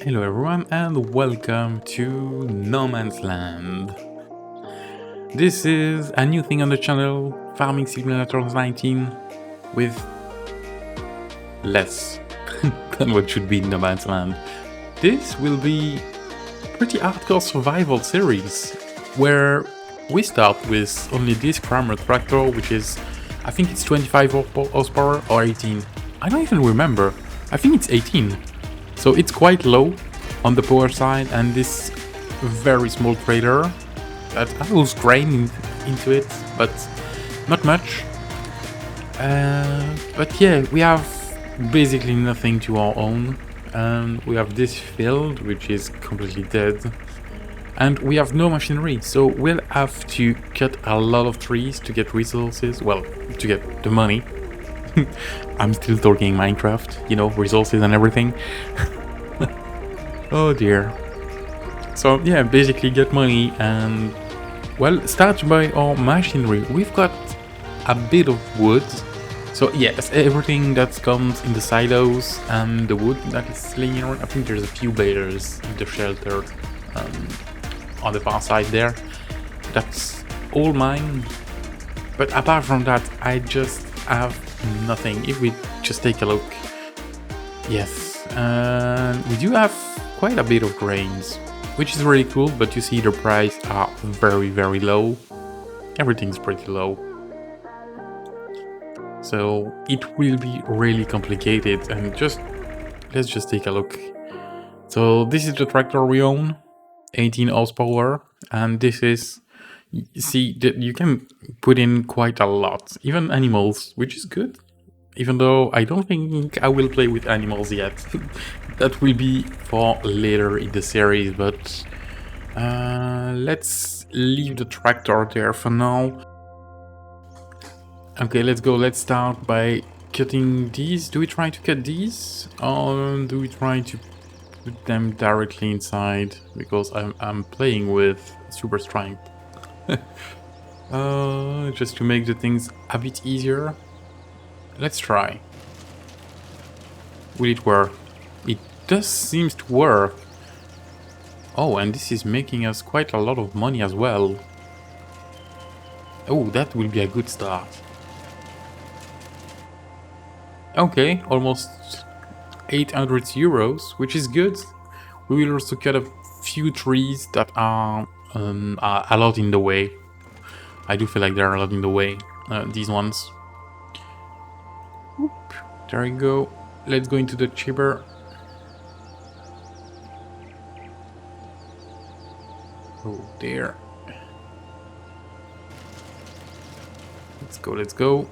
Hello everyone and welcome to No Man's Land. This is a new thing on the channel, Farming Simulators 19, with less than what should be in No Man's Land. This will be a pretty hardcore survival series, where we start with only this Kramer tractor, which is, I think it's 25 horsepower or 18. I don't even remember. I think it's 18. So it's quite low on the power side, and this very small trailer that allows grain into it, but not much. But yeah, we have basically nothing to our own. We have this field, which is completely dead, and we have no machinery, so we'll have to cut a lot of trees to get resources, well, to get the money. I'm still talking Minecraft, you know, resources and everything. Oh dear. So yeah, basically get money and, well, start by our machinery. We've got a bit of wood. So yes, everything that comes in the silos and the wood that is laying around. I think there's a few balers in the shelter on the far side there. That's all mine. But apart from that, I just have nothing. If we just take a look, yes, we do have quite a bit of grains, which is really cool, but you see the price are very low. Everything's pretty low, so it will be really complicated. And let's just take a look. So this is the tractor we own, 18 horsepower, and this is, you see that you can put in quite a lot, even animals, which is good. Even though I don't think I will play with animals yet. That will be for later in the series, but let's leave the tractor there for now. Okay, let's go. Let's start by cutting these. Do we try to cut these, or do we try to put them directly inside? Because I'm playing with super strength. Just to make the things a bit easier. Let's try. Will it work? It does seem to work. Oh, and this is making us quite a lot of money as well. Oh, that will be a good start. Okay, almost 800 euros, which is good. We will also cut a few trees that are a lot in the way. I do feel like they're a lot in the way, these ones. Oop, there you go. Let's go into the chipper. Oh, there. Let's go, let's go.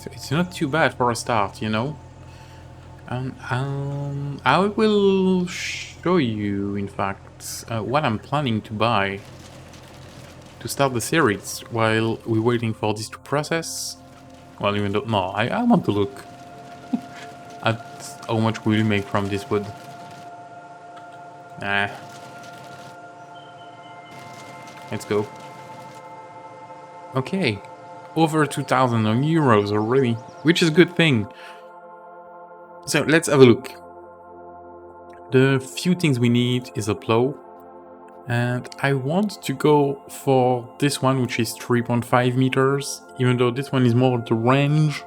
So it's not too bad for a start, you know? I will show you, in fact, what I'm planning to buy to start the series while we're waiting for this to process. Well, even though, no, I want to look at how much we'll make from this wood. Nah. Let's go. Okay. Over 2,000 euros already, which is a good thing. So let's have a look. The few things we need is a plow, and I want to go for this one, which is 3.5 meters, even though this one is more the range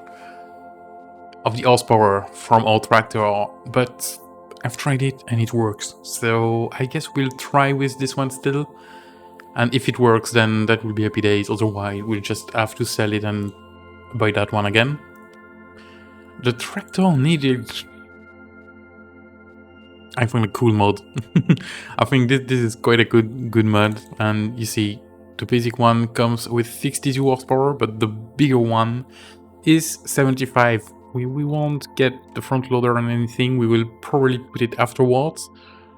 of the horsepower from our tractor, but I've tried it and it works. So I guess we'll try with this one still. And if it works, then that will be happy days. Otherwise, we'll just have to sell it and buy that one again. The tractor needed, I find, a cool mod. I think this is quite a good mod. And you see, the basic one comes with 62 horsepower, but the bigger one is 75. We won't get the front loader and anything. We will probably put it afterwards,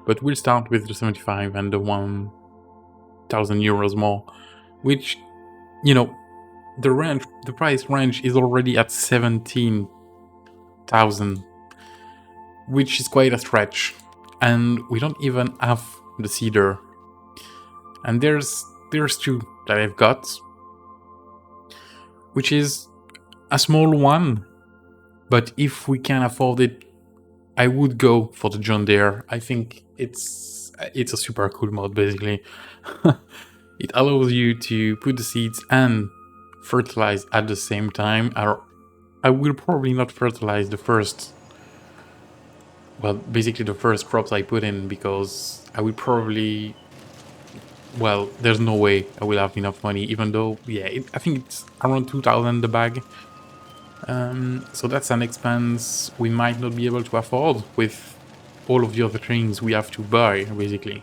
but we'll start with the 75 and the 1,000 euros more, which, you know, the price range is already at 17,000, which is quite a stretch. And we don't even have the cedar. And there's two that I've got, which is a small one, but if we can afford it, I would go for the John Deere. I think it's a super cool mod, basically. It allows you to put the seeds and fertilize at the same time. I will probably not fertilize the first, well, basically the first crops I put in, because I will probably, well, there's no way I will have enough money, even though, yeah, I think it's around 2,000 the bag. So that's an expense we might not be able to afford with all of the other things we have to buy, basically,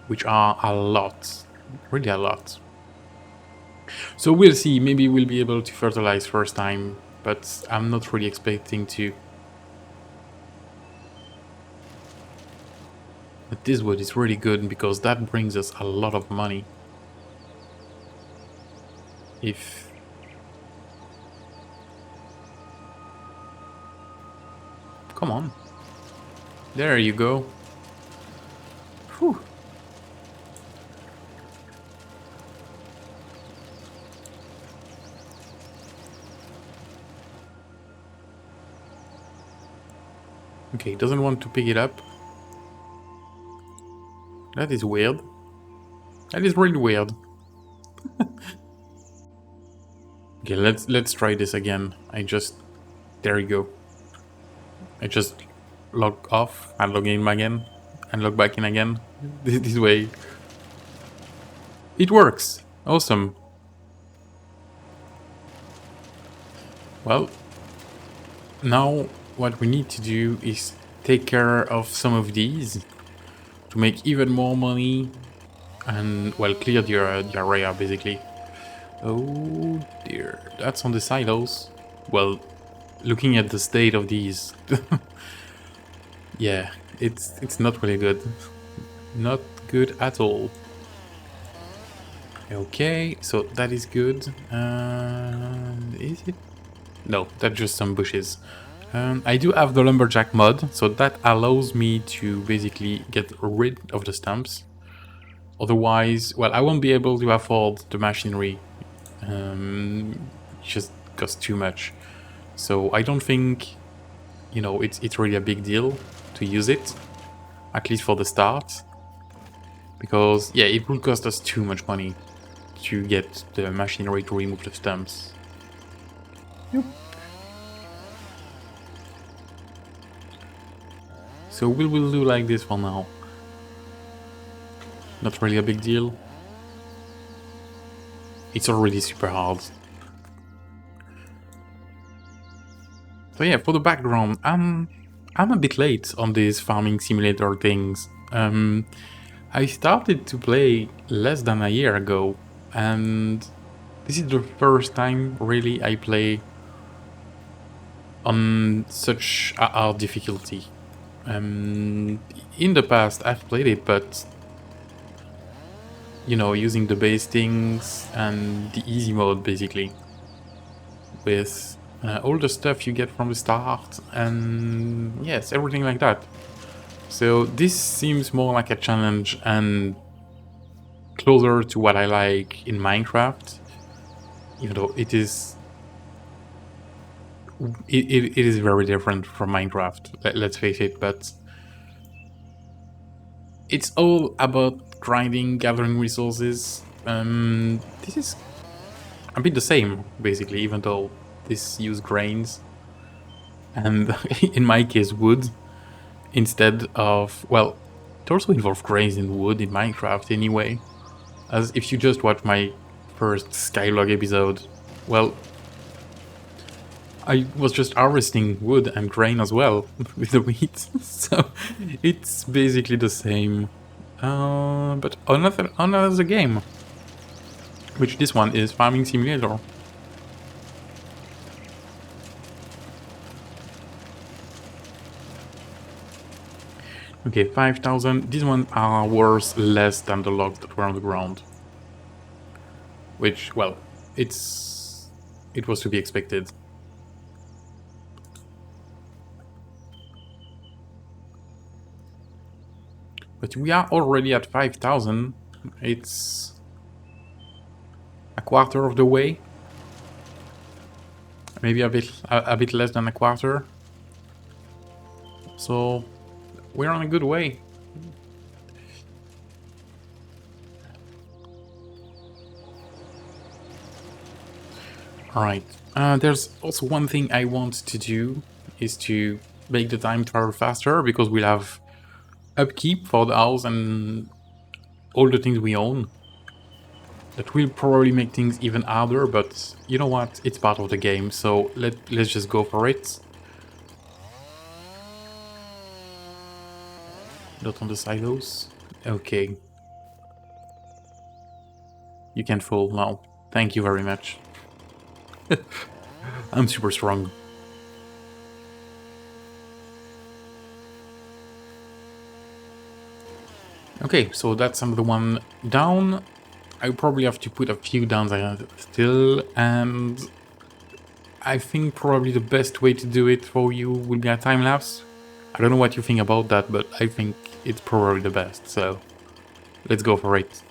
which are a lot, really a lot. So we'll see, maybe we'll be able to fertilize first time, but I'm not really expecting to. But this wood is really good because that brings us a lot of money. If... Come on. There you go. Whew. Okay, doesn't want to pick it up. That is weird. That is really weird. Okay, let's try this again. There you go. I just log off and log in again and log back in again. This way. It works. Awesome. Well, now what we need to do is take care of some of these to make even more money and, well, clear the area, basically. Oh dear, that's on the silos. Well, looking at the state of these, yeah, it's not really good. Not good at all. Okay, so that is good. Is it? No, that's just some bushes. I do have the lumberjack mod, so that allows me to basically get rid of the stumps. Otherwise, well, I won't be able to afford the machinery. It just costs too much. So I don't think, you know, it's really a big deal to use it, at least for the start. Because, yeah, it will cost us too much money to get the machinery to remove the stumps. Yep. So we will do like this for now. Not really a big deal. It's already super hard. So yeah, for the background, I'm a bit late on these farming simulator things. I started to play less than a year ago, and this is the first time really I play on such a hard difficulty. In the past I've played it, but you know, using the base things and the easy mode, basically, with all the stuff you get from the start, and yes, everything like that. So this seems more like a challenge and closer to what I like in Minecraft, even though it is very different from Minecraft, let's face it, but it's all about grinding, gathering resources. This is a bit the same, basically, even though this use grains and, in my case, wood instead of, well, it also involves grains and wood in Minecraft anyway. As if you just watch my first Skylog episode, well, I was just harvesting wood and grain as well with the wheat, so it's basically the same, but another game, which this one is Farming Simulator. Okay, 5,000. These ones are worth less than the logs that were on the ground. Which, well, it's it was to be expected. But we are already at 5,000. It's a quarter of the way. Maybe a bit less than a quarter. So we're on a good way. Alright. There's also one thing I want to do is to make the time travel faster, because we'll have upkeep for the house and all the things we own. That will probably make things even harder, but you know what? It's part of the game, so let's just go for it. Not on the silos. Okay. You can't fall now. Thank you very much. I'm super strong. Okay, so that's another one down. I probably have to put a few down there still, and I think probably the best way to do it for you will be a time lapse. I don't know what you think about that, but I think it's probably the best, so let's go for it.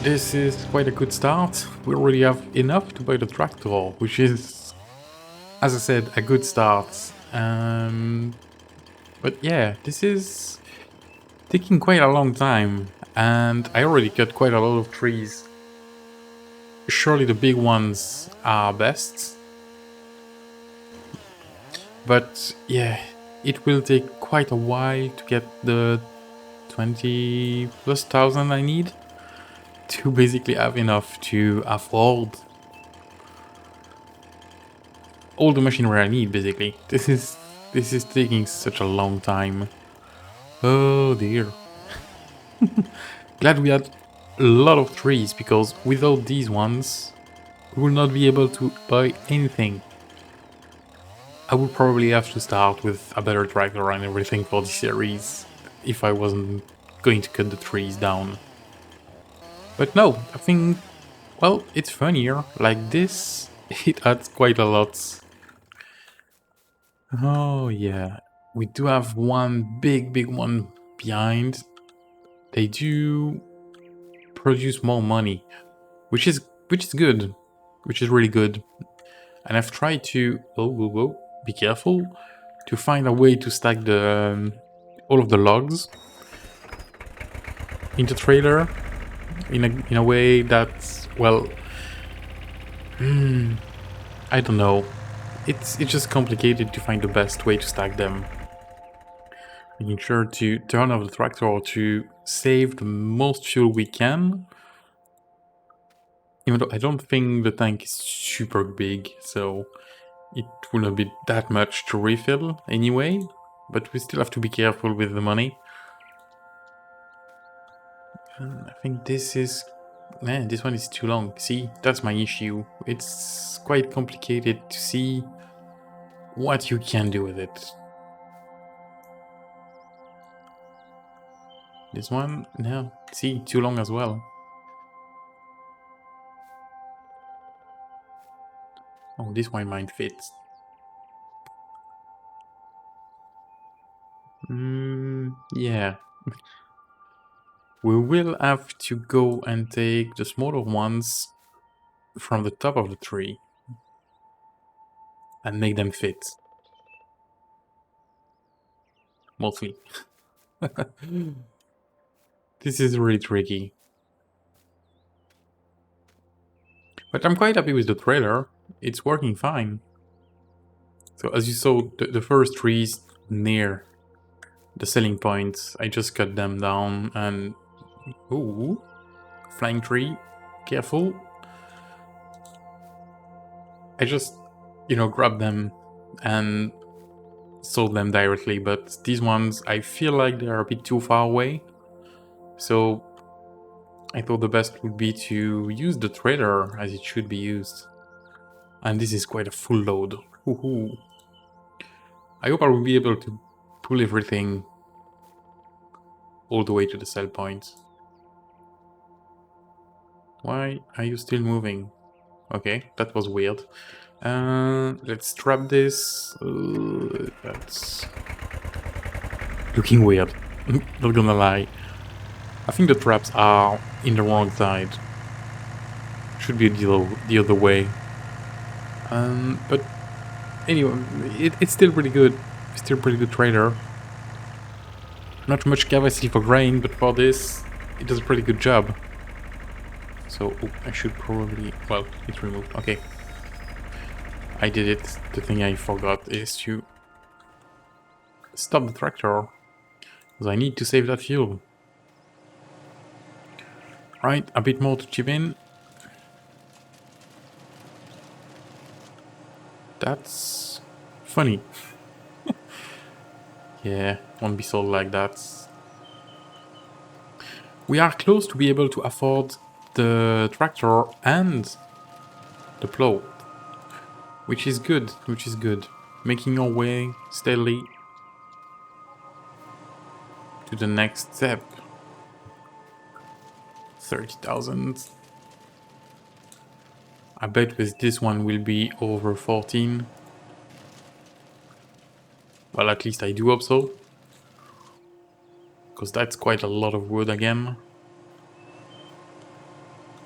this is quite a good start. We already have enough to buy the tractor, which is, as I said, a good start. But yeah, this is taking quite a long time, and I already cut quite a lot of trees. Surely the big ones are best. But yeah, it will take quite a while to get the 20 plus thousand I need to basically have enough to afford all the machinery I need, basically. This is taking such a long time. Oh dear. Glad we had a lot of trees, because without these ones, we will not be able to buy anything. I would probably have to start with a better tractor and everything for this series if I wasn't going to cut the trees down. But no, I think, well, it's funnier. Like this, it adds quite a lot. Oh yeah, we do have one big one behind. They do produce more money, which is good, which is really good. And I've tried to be careful, to find a way to stack the all of the logs in the trailer in a way that's, well, I don't know. It's just complicated to find the best way to stack them. Making sure to turn off the tractor to save the most fuel we can. Even though I don't think the tank is super big, so it will not be that much to refill anyway. But we still have to be careful with the money. I think this is... Man, this one is too long. See, that's my issue. It's quite complicated to see what you can do with it. This one, no. See, too long as well. Oh, this one might fit. Yeah. We will have to go and take the smaller ones from the top of the tree and make them fit. Mostly. This is really tricky. But I'm quite happy with the trailer. It's working fine. So as you saw, the first trees near the selling points, I just cut them down and... Ooh, flying tree, careful. I just, grabbed them and sold them directly, but these ones, I feel like they're a bit too far away. So I thought the best would be to use the trailer as it should be used. And this is quite a full load. Woohoo. I hope I will be able to pull everything all the way to the sell point. Why are you still moving? Okay, that was weird. Let's strap this. That's looking weird. Not gonna lie. I think the traps are in the wrong side. Should be the other way. But anyway, it's still pretty good. Still pretty good trailer. Not much capacity for grain, but for this, it does a pretty good job. So I should probably... Well, it's removed. Okay. I did it. The thing I forgot is to stop the tractor, because I need to save that fuel. Right, a bit more to chip in. That's funny. Yeah, won't be sold like that. We are close to be able to afford the tractor and the plow, which is good, Making our way steadily to the next step. 30,000. I bet with this one will be over 14. Well, at least I do hope so. Because that's quite a lot of wood again.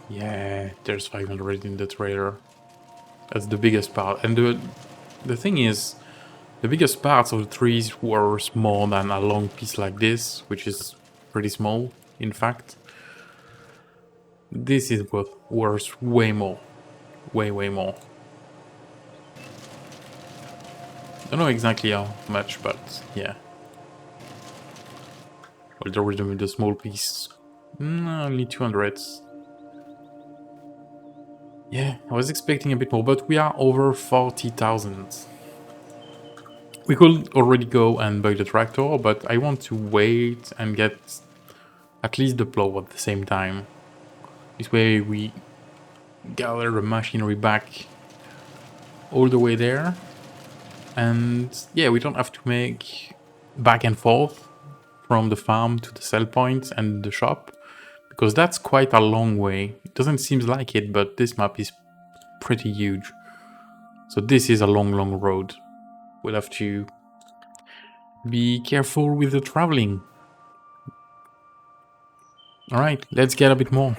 Yeah, there's 500 in the trailer. That's the biggest part. And the thing is, the biggest parts of the trees were more than a long piece like this, which is pretty small, in fact. This is worth way more. Way more. Don't know exactly how much, but yeah. Well, there was the small piece. Only 200. Yeah, I was expecting a bit more, but we are over 40,000. We could already go and buy the tractor, but I want to wait and get at least the plow at the same time. This way we gather the machinery back all the way there. And yeah, we don't have to make back and forth from the farm to the sell point and the shop, because that's quite a long way. It doesn't seem like it, but this map is pretty huge. So this is a long road. We'll have to be careful with the traveling. Alright, let's get a bit more.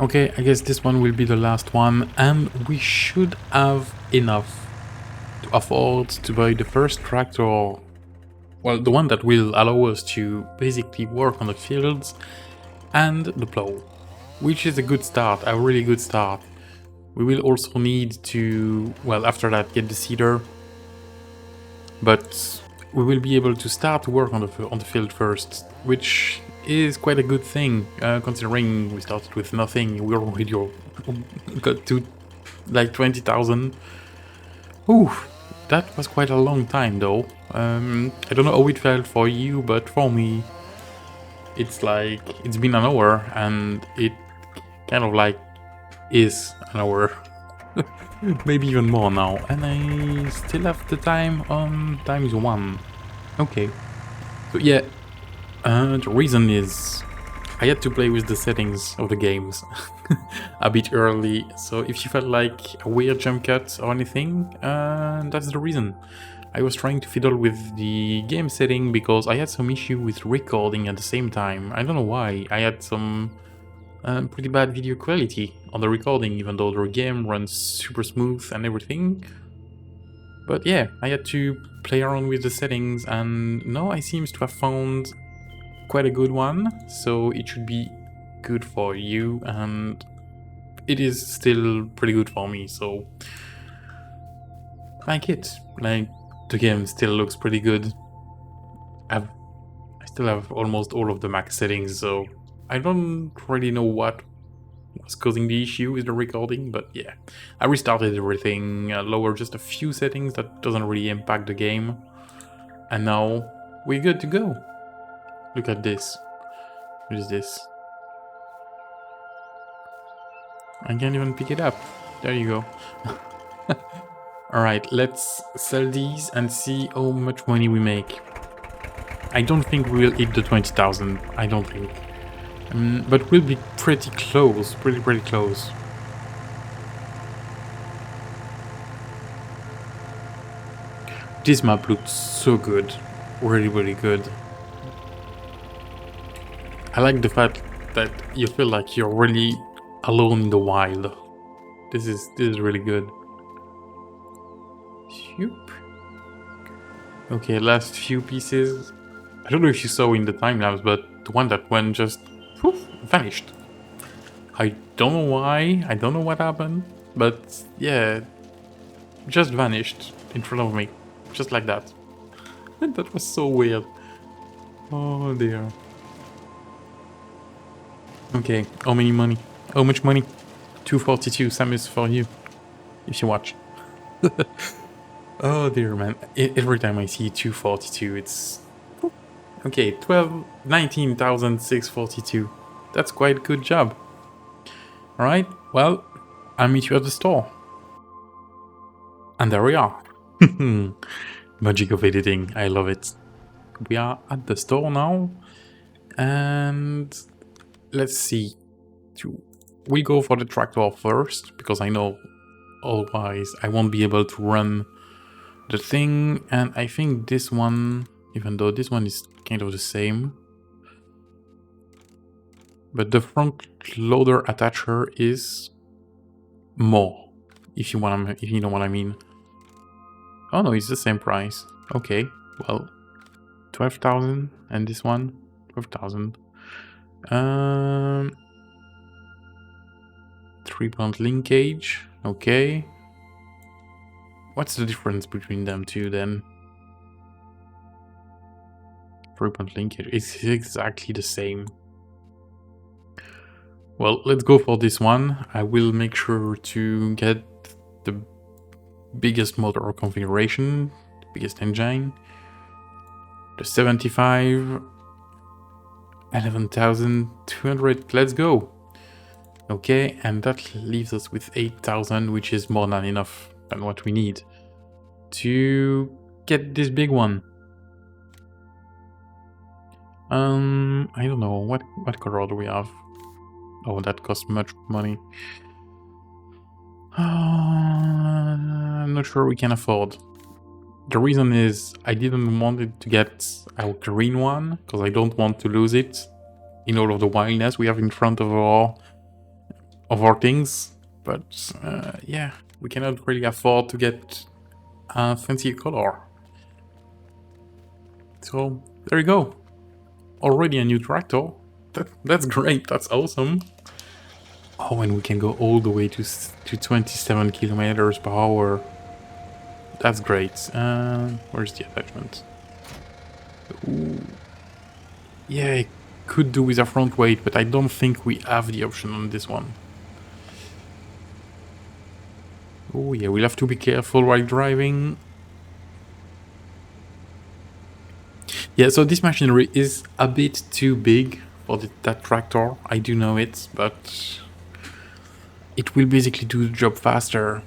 Okay, I guess this one will be the last one, and we should have enough to afford to buy the first tractor. Well, the one that will allow us to basically work on the fields and the plow, which is a good start, a really good start. We will also need to, well, after that, get the seeder, but we will be able to start to work on the field first, which is quite a good thing, considering we started with nothing. We already got to like 20,000. Ooh, that was quite a long time though. I don't know how it felt for you, but for me, it's like it's been an hour, and it kind of like is an hour. Maybe even more now. And I still have the time on ×1. Okay. So yeah, the reason is I had to play with the settings of the games a bit early. So if you felt like a weird jump cut or anything, that's the reason. I was trying to fiddle with the game setting because I had some issue with recording at the same time. I don't know why. I had some pretty bad video quality on the recording, even though the game runs super smooth and everything. But yeah, I had to play around with the settings, and now I seem to have found quite a good one, so it should be good for you, and it is still pretty good for me, so like it. Like, the game still looks pretty good. I still have almost all of the max settings, so I don't really know what was causing the issue with the recording, but yeah. I restarted everything, lowered just a few settings that doesn't really impact the game, and now we're good to go. Look at this. What is this? I can't even pick it up. There you go. Alright, let's sell these and see how much money we make. I don't think we'll hit the 20,000. I don't think. But we'll be pretty close. Pretty close. This map looks so good. Really good. I like the fact that you feel like you're really alone in the wild. This is really good. Shoop. Okay, last few pieces. I don't know if you saw in the time lapse, but the one that went just poof, vanished. I don't know why, I don't know what happened, but yeah, just vanished in front of me, just like that. And that was so weird. Oh dear. Okay, how many money? How much money? 242, Samus, for you, if you watch. Oh dear, man. Every time I see 242, it's... Okay, 19,642. That's quite a good job. Alright, well, I'll meet you at the store. And there we are. Magic of editing, I love it. We are at the store now. And let's see. We go for the tractor first, because I know otherwise I won't be able to run the thing. And I think this one, even though this one is kind of the same, but the front loader attacher is more, if you know what I mean. Oh no, it's the same price. Okay, well, 12,000, and this one 12,000. 3-point linkage. Okay. What's the difference between them two then? 3-point linkage. It's exactly the same. Well, let's go for this one. I will make sure to get the biggest motor configuration, the biggest engine. The 75, 11,200. Let's go. Okay, and that leaves us with 8,000, which is more than enough than what we need to get this big one. I don't know what color do we have. Oh, that costs much money. I'm not sure we can afford. The reason is I didn't want it to get our green one, because I don't want to lose it in all of the wildness we have in front of our things. But yeah, we cannot really afford to get a fancy color. So there you go. Already a new tractor. That's great. That's awesome. Oh, and we can go all the way to 27 kilometers per hour. That's great. Where's the attachment? Ooh. Yeah, could do with a front weight, but I don't think we have the option on this one. Oh yeah, we'll have to be careful while driving. Yeah, so this machinery is a bit too big for that tractor. I do know it, but it will basically do the job faster.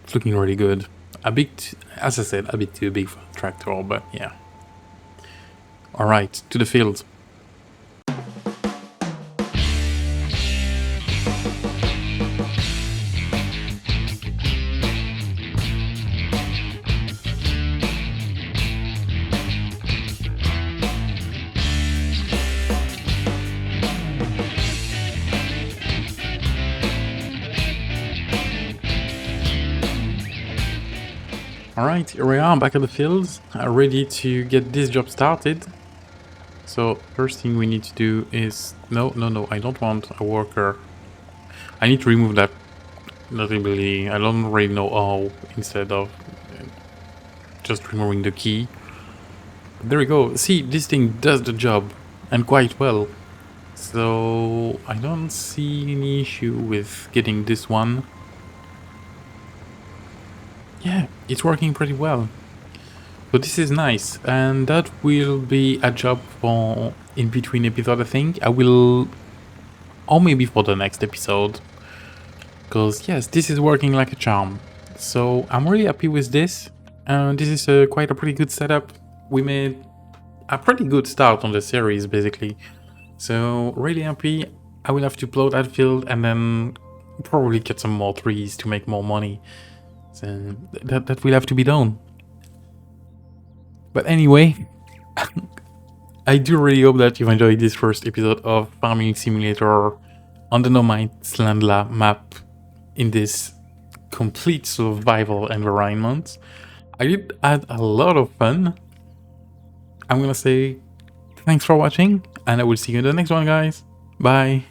It's looking really good. A bit, as I said, a bit too big for a tractor, but yeah. Alright, to the field. Alright, here we are back at the field, ready to get this job started. So, first thing we need to do is... No, I don't want a worker. I need to remove that. Not really, I don't really know how, instead of just removing the key. There we go. See, this thing does the job, and quite well. So, I don't see any issue with getting this one. Yeah, it's working pretty well. So this is nice, and that will be a job for in between episode, I think. I will, or maybe for the next episode, because yes, this is working like a charm. So I'm really happy with this, and this is quite a pretty good setup. We made a pretty good start on the series, basically. So really happy. I will have to plow that field and then probably get some more trees to make more money. So that will have to be done. But anyway, I do really hope that you've enjoyed this first episode of Farming Simulator on the No Man's Land map in this complete survival environment. I did had a lot of fun. I'm gonna say thanks for watching, and I will see you in the next one, guys. Bye.